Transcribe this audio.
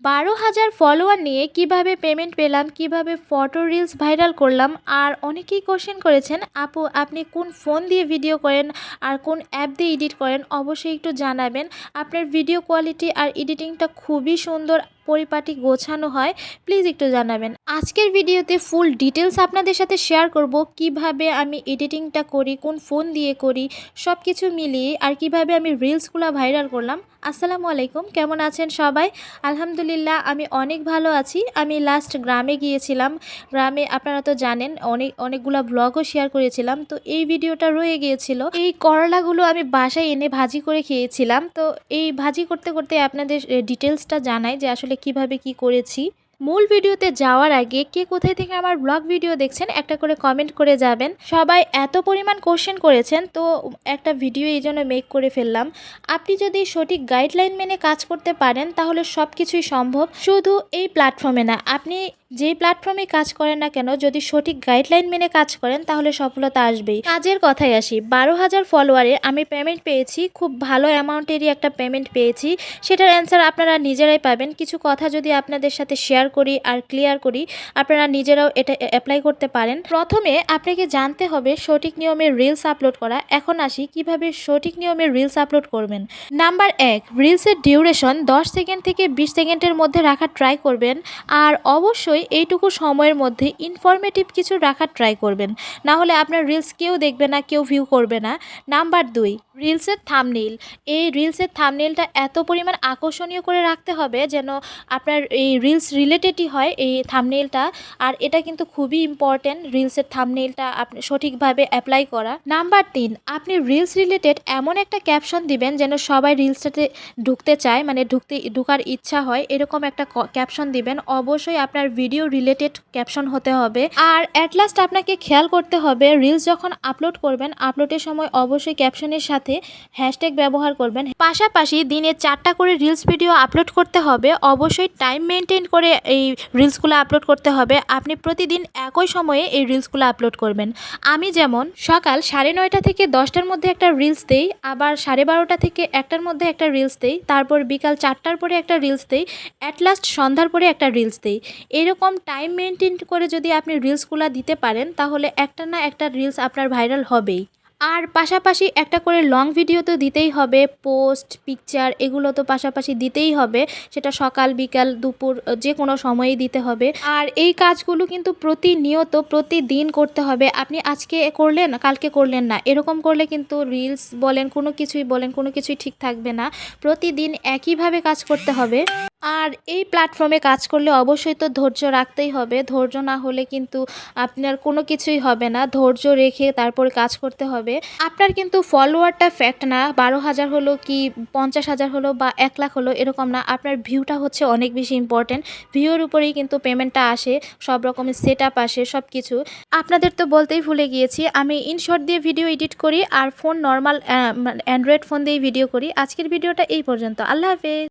12,000 follower নিয়ে কিভাবে payment পেলাম, কিভাবে ফটো রিলস ভাইরাল করলাম। আর অনেকেই কোশ্চেন করেছেন, আপু আপনি কোন ফোন দিয়ে ভিডিও করেন আর কোন অ্যাপ দিয়ে এডিট করেন, অবশ্যই একটু জানাবেন। আপনার ভিডিও কোয়ালিটি আর এডিটিংটা খুবই সুন্দর, পরিপাটি গোছানো হয়, প্লিজ একটু জানাবেন। আজকের ভিডিওতে ফুল ডিটেলস আপনাদের সাথে শেয়ার করব, কিভাবে আমি এডিটিংটা করি, কোন ফোন দিয়ে করি, সব কিছু মিলিয়ে, আর কিভাবে আমি রিলসগুলো ভাইরাল করলাম। আসসালামু আলাইকুম, কেমন আছেন সবাই? আলহামদুলিল্লাহ আমি অনেক ভালো আছি। আমি লাস্ট গ্রামে গিয়েছিলাম। গ্রামে আপনারা তো জানেন অনেকগুলো ব্লগও শেয়ার করেছিলাম, তো এই ভিডিওটা রয়ে গিয়েছিল। এই করলাগুলো আমি বাসায় এনে ভাজি করে খেয়েছিলাম। তো এই ভাজি করতে করতে আপনাদের ডিটেলসটা জানাই যে আসলে কিভাবে কি করেছি। মূল ভিডিওতে যাওয়ার আগে কে কোথায় থেকে আমার ব্লগ ভিডিও দেখছেন একটা করে কমেন্ট করে যাবেন। সবাই এত পরিমাণ কোশ্চেন করেছেন, তো একটা ভিডিও এই জন্য মেক করে ফেললাম। আপনি যদি সঠিক গাইডলাইন মেনে কাজ করতে পারেন তাহলে সব কিছুই সম্ভব। শুধু এই প্ল্যাটফর্মে না, আপনি যেই প্ল্যাটফর্মে কাজ করেন না কেন, যদি সঠিক গাইডলাইন মেনে কাজ করেন তাহলে সফলতা আসবেই। কাজের কথায় আসি, 12,000 ফলোয়ারে আমি পেমেন্ট পেয়েছি, খুব ভালো অ্যামাউন্টেরই একটা পেমেন্ট পেয়েছি। সেটার অ্যান্সার আপনারা নিজেরাই পাবেন। কিছু কথা যদি আপনাদের সাথে শেয়ার করি আর ক্লিয়ার করি, আপনারা নিজেরাও এটা অ্যাপ্লাই করতে পারেন। প্রথমে আপনাকে জানতে হবে সঠিক নিয়মে রিলস আপলোড করা। এখন আসি কিভাবে সঠিক নিয়মে রিলস আপলোড করবেন। নাম্বার 1, রিলসের ডিউরেশন 10 সেকেন্ড থেকে 20 সেকেন্ডের মধ্যে রাখার ট্রাই করবেন। আর অবশ্যই এইটুকু সময়ের মধ্যে ইনফরমেটিভ কিছু রাখার ট্রাই করবেন, না হলে আপনার রিলস কেউ দেখবে না, কেউ ভিউ করবে না। নাম্বার 2, রিলসের থাম্বনেইল। এই রিলসের থাম্বনেইলটা এত পরিমাণ আকর্ষণীয় করে রাখতে হবে যেন আপনার এই রিলস রিলেটেডই হয় এই থাম্বনেইলটা। আর এটা কিন্তু খুবই ইম্পর্টেন্ট, রিলসের থাম্বনেইলটা আপনি সঠিকভাবে অ্যাপ্লাই করা। নাম্বার 3, আপনি রিলস রিলেটেড এমন একটা ক্যাপশন দিবেন যেন সবাই রিলসটাতে ঢুকতে চায়, মানে ঢুকার ইচ্ছা হয়, এরকম একটা ক্যাপশন দিবেন। অবশ্যই আপনার ভিডিও রিলেটেড ক্যাপশন হতে হবে। আর অ্যাট লাস্ট আপনাকে খেয়াল করতে হবে, রিলস যখন আপলোড করবেন, আপলোডের সময় অবশ্যই ক্যাপশনের সাথে হ্যাশট্যাগ ব্যবহার করবেন। পাশাপাশি দিনে 4টা করে রিলস ভিডিও আপলোড করতে হবে। অবশ্যই টাইম মেনটেন করে এই রিলসগুলো আপলোড করতে হবে। আপনি প্রতিদিন একই সময়ে এই রিলসগুলো আপলোড করবেন। আমি যেমন সকাল 9:30 থেকে 10টার মধ্যে একটা রিলস দেই, আবার 12:30 থেকে 1টার মধ্যে একটা রিলস দেই, তারপর বিকাল 4টার পরে একটা রিলস দেই, অ্যাট লাস্ট সন্ধ্যার পরে একটা রিলস দেই। এরকম টাইম মেনটেন করে যদি আপনি রিলসগুলো দিতে পারেন তাহলে একটা না একটা রিলস আপনার ভাইরাল হবেই। আর পাশাপাশি একটা করে লং ভিডিও তো দিতেই হবে, পোস্ট পিকচার এগুলো তো পাশাপাশি দিতেই হবে। সেটা সকাল বিকাল দুপুর যে কোনো সময়েই দিতে হবে। আর এই কাজগুলো কিন্তু প্রতিনিয়ত প্রতিদিন করতে হবে। আপনি আজকে করলেন কালকে করলেন না, এরকম করলে কিন্তু রিলস বলেন কোনো কিছুই ঠিক থাকবে না। প্রতিদিন একইভাবে কাজ করতে হবে। আর এই প্ল্যাটফর্মে কাজ করলে অবশ্যই তো ধৈর্য রাখতেই হবে। ধৈর্য না হলে কিন্তু আপনার কোনো কিছুই হবে না। ধৈর্য রেখে তারপর কাজ করতে হবে। আপনার কিন্তু ফলোয়ারটা ফ্যাক্ট না, 12,000 হলো কি 50,000 হলো বা 1 লাখ হলো এরকম না। আপনার ভিউটা হচ্ছে অনেক বেশি ইম্পর্টেন্ট। ভিউর উপরেই কিন্তু পেমেন্টটা আসে, সব রকমের সেট আপ আসে, সব কিছু। আপনাদের তো বলতেই ভুলে গিয়েছি, আমি ইনশর্ট দিয়ে ভিডিও এডিট করি আর ফোন নর্মাল অ্যান্ড্রয়েড ফোন দিয়েই ভিডিও করি। আজকের ভিডিওটা এই পর্যন্ত। আল্লাহ হাফেজ।